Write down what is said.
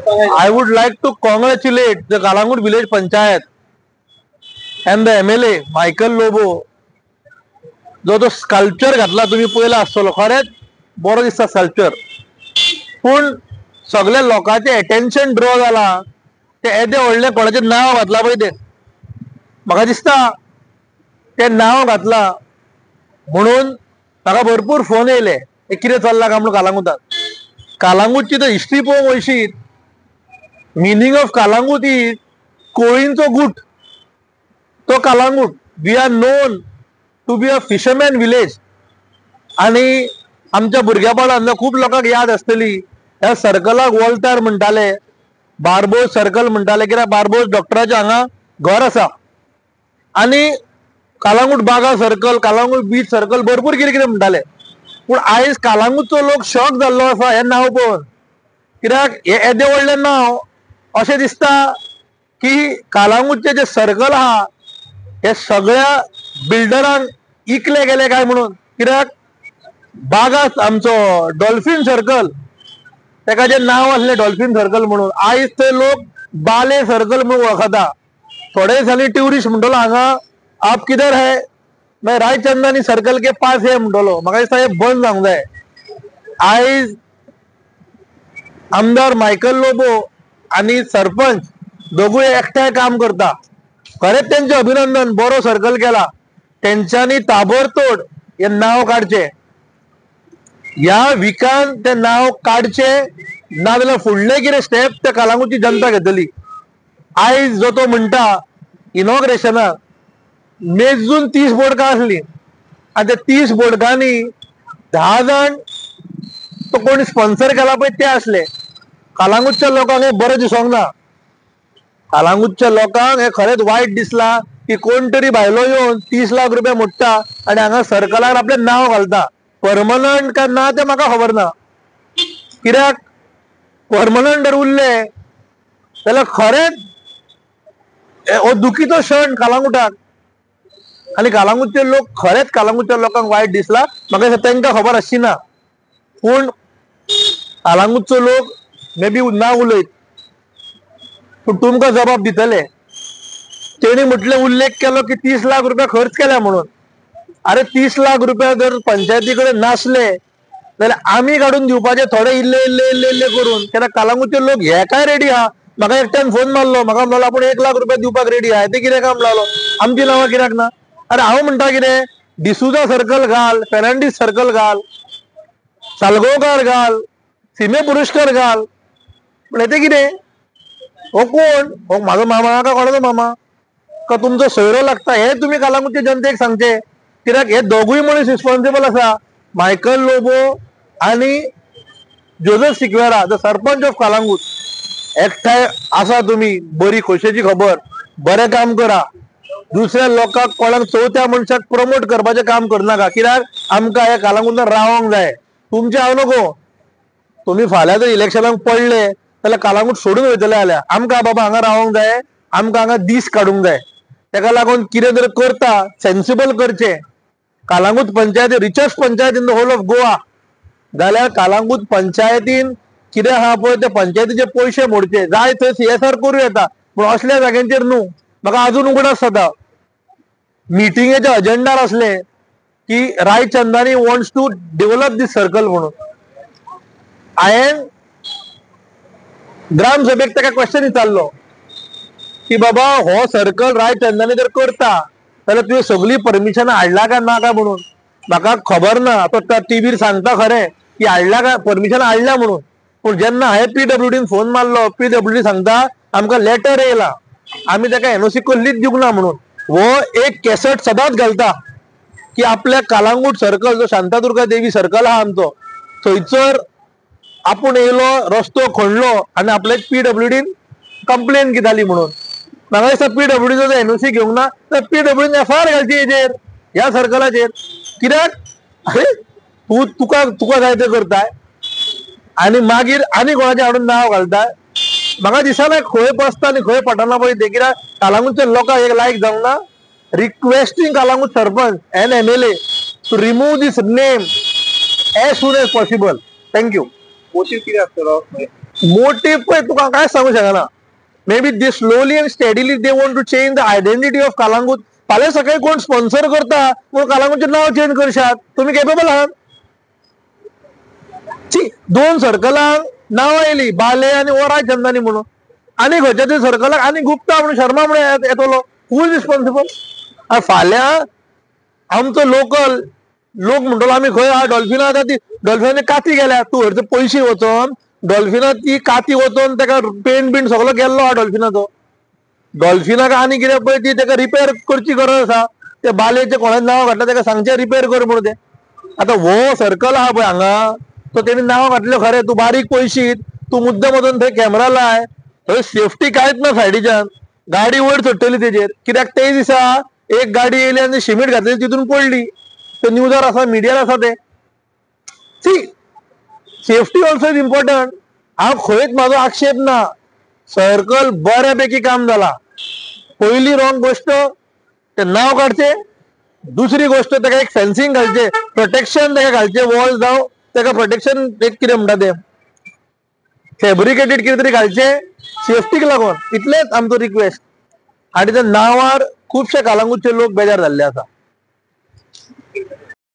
I would like to congratulate the Kalangut village panchayat and the MLA Michael Lobo. जो sculpture घातला तुम्ही पहिला आसतलो खरेंच बरो दिसता स्कल्पचर, पण सगळ्या लोकांचे अटेन्शन ड्रॉ जाला ते येदे व्हडले कोणाचे नाव घातला पळय ते म्हाका दिसता ते नाव घातला म्हणून म्हाका भरपूर फोन येयले कितें चल्लां काय म्हणून कालांगुटात. कालांगूटची तर हिस्ट्री पळोवंक वयशीत, मिनींग ऑफ कालांगूट इज कोळींचो गूट. तो Calangute we are known to be a fisherman village. आणि आमच्या भुरगेपणांतल्या खूब लोकांक याद आसतली ह्या सर्कलाक वॉल्टार म्हणटाले, बार्बोस सर्कल म्हणटाले, कित्याक बार्बोस डॉक्टराचें हांगा घर आसा. आणि कालांगूट बागा सर्कल, कालांगूट बीच सर्कल भरपूर कितें कितें म्हणटाले. पूण आयज कालांगूटचो लोक शॉक जाल्लो आसा हें नांव पळोवन, कित्याक हे येदे व्हडलें नांव अशें दिसता की कालांगूटचे जे सर्कल आहा हे सगळ्या बिल्डरांक इकले गेले काय म्हणून. कित्याक बागा आमचो डॉल्फिन सर्कल तेका जे नांव आसलें डॉल्फिन सर्कल म्हणून, आयज ते लोक बाले सर्कल म्हणून वळखता. थोडे दिसांनी ट्युरिस्ट म्हणटलो हांगा आप किधर है, मागीर रायचंदानी सर्कल के पास है म्हणटलो. म्हाका दिसता हे बंद जावंक जाय. आयज आमदार मायकल लोबो आणि सरपंच दोगूय एकठांय काम करता. खरेंच तेंचे अभिनंदन, बरो सर्कल केला. तेंच्यांनी ताबडतोड हे नाव काडचे, ह्या विकान ते नाव काडचे, नाजाल्यार फुडले कितें स्टेप ते कालांगूटची जनता घेतली. आयज जो तो म्हणटा इनॉग्रेशनाक मेजून 30 बोडकां आसली आनी त्या 30 बोडकांनी 10 जाण तो कोणी स्पॉन्सर केला पळय ते आसले. कालांगूटच्या लोकांक हे बरें दिसोंक ना. कालांगूटच्या लोकांक हे खरेंच वायट दिसला की कोण तरी भायलो येवन 30 लाख रुपया मोडटा आनी हांगा सर्कलार आपलें नांव घालता. परमनंट काय ना ते म्हाका खबर ना, कित्याक परमनंट जर उरले जाल्यार खरेंच हो दुखीचो क्षण कालांगूटाक. आनी कालांगूटचे लोक खरेंच कालांगूटच्या लोकांक वायट दिसला. म्हाका दिसता तांकां खबर आसची ना, पूण कालांगूटचो लोक मे बी ना उलयत पूण तुमकां जबाब दितले. तेणी म्हटले उल्लेख केलो की 30 लाख रुपया खर्च केल्या म्हणून. अरे 30 लाख रुपया जर पंचायती कडेन नासले जाल्यार आमी काडून दिवपाचे थोडे इल्ले इल्ले इल्ले इल्ले करून. कित्याक कालांगूटचे लोक हे काय रेडी आहा. म्हाका एकट्यान फोन मारलो, म्हाका म्हणलो आपूण 1 लाख रुपया दिवपाक रेडी आहा. ते कितें काम लागलो, आमची नांवां कित्याक ना. अरे हांव म्हणटा कितें, डिसुजा सर्कल घाल, फेर्नांडीस सर्कल घाल, सालगांवकार घाल, सीमे पुरुषकार घाल, पण येते कितें, हो कोण, हो म्हाजो मामा का कोणाचो मामा का तुमचो सोयरो लागता, हे तुमी कालांगूटच्या जनतेक सांगचे. कित्याक हे दोगूय मनीस रिस्पॉन्सिबल आसा, मायकल लोबो आणि Joseph Sequeira the sarpanch of Calangute. एकठांय आसा तुमी, बरी खोशेची खबर, बरें काम करा. दुसऱ्या लोकांक कोणाक चवथ्या मनशाक प्रमोट करपाचें काम करनाका. कित्याक आमकां हे कालांगूटान रावोंक जाय. तुमचे हांव नको, तुमी फाल्यां जर इलेक्शनाक पडले जाल्यार कालांगूट सोडून वयतले जाल्यार आमकां बाबा हांगा रावोंक जाय, आमकां हांगा दीस काडूंक जाय. तेका लागून कितें जर करता सेन्सिबल करचें. Calangute panchayat richest panchayat in the whole of Goa जाल्यार कालांगूट पंचायतीन कितें आहा पळय ते पंचायतीचे पयशे मोडचे. जाय थंय CSR करूं येता, पूण असल्या जाग्यांचेर न्हू. म्हाका अजून उगडास जाता, मिटिंगेच्या अजेंडार आसले की Raichandani wants to develop this circle म्हणून. हांवें ग्रामसभेक ताका क्वेश्चन विचारलो की बाबा हो सर्कल रायचंदानी जर करता जाल्यार तुवें सगळी परमिशनां हाडला काय ना काय म्हणून. म्हाका खबर ना, तो टीव्हीर सांगता खरें की हाडला काय, परमिशनां हाडल्या म्हणून. पूण जेन्ना हांवें PWDन फोन मारलो, PWD सांगता आमकां लेटर येयला, आमी ताका NOC कसलीच दिवंक ना म्हणून. हो एक कॅसेट सदांच घालता की आपल्या कालांगूट सर्कल जो शांतादुर्गा देवी सर्कल आहा आमचो, थंयसर आपूण येयलो, रस्तो खणलो आनी आपल्याक PWDन कंप्लेन दिताली म्हणून. म्हाका दिसता PWDचो जर NOC घेवंक ना तर PWDन FIR घालची हेजेर, ह्या सर्कलाचेर. कित्याक अरे तुका जाय ते करताय आनी मागीर आनी कोणाचें हाडून नांव घालताय. म्हाका दिसना खंय बसता आनी खंय पडना पळय ते. कित्याक कालांगूटच्या लोकांक एक लायक जावंक ना. Requesting Calangute sarpanch and MLA to remove this name as soon as possible. Thank you. Motive कितें आसतलो मोटिव्ह पळय तुका काय सांगू शकना. Maybe they slowly and steadily they want to change the identity of Calangute. फाल्यां सकाळी कोण स्पॉन्सर करता म्हणून कलांगूटचें नांव चेंज करशात. तुम्ही केपेबल आहात? दोन सर्कलांक नांव आयली बाले आनी ओराय चंदानी म्हणून, आनी खंयच्या तरी सर्कलाक आनी गुप्ता म्हणून शर्मा म्हणून येतलो. Who is responsible? फाल्यां आमचो लोकल लोक म्हणटलो आमी खंय आहा डॉल्फिना आतां ती डॉल्फिनांनी काती गेल्या. तूं हरचे पयशे वचोन डॉल्फिना ती काती वचोन ताका पेंट बिंट सगळो गेल्लो आहा डॉल्फिनाचो. डॉल्फिनाक आनी कितें पळय ती ताका रिपेअर करची गरज आसा. ते बालेचे कोणाचें नांव घातलें ताका सांगचें रिपेअर कर म्हणून तें. आतां हो सर्कल आहा पळय हांगा तो तेणी नांव घातलें खरें. तूं बारीक पयशीत, तूं मुद्दम वचोन थंय कॅमेरा लाय. थंय सेफ्टी कांयच ना सायडीच्यान. गाडी वयर चडटली तेजेर. कित्याक ते दिसा एक गाडी येयली आनी सिमीट घातलेली तितून पडली. ते न्यूजार आसा, मिडियार आसा ते. See safety also is important. हांव खंयच म्हाजो आक्षेप ना. सर्कल बऱ्यापैकी काम जाला. पहिली रॉंग गोष्ट ते नाव काडचे. दुसरी गोष्ट ताका एक फेन्सिंग घालचे, प्रोटेक्शन ताका घालचे, वॉल जावं ताका प्रोटेक्शन एक कितें म्हणटा ते फॅब्रिकेटेड कितें तरी घालचे सेफ्टीक लागून. इतलेंच आमचो रिक्वेस्ट. आनी त्या नांवार खुबशे कलांगूटचे लोक बेजार जाल्ले आसा.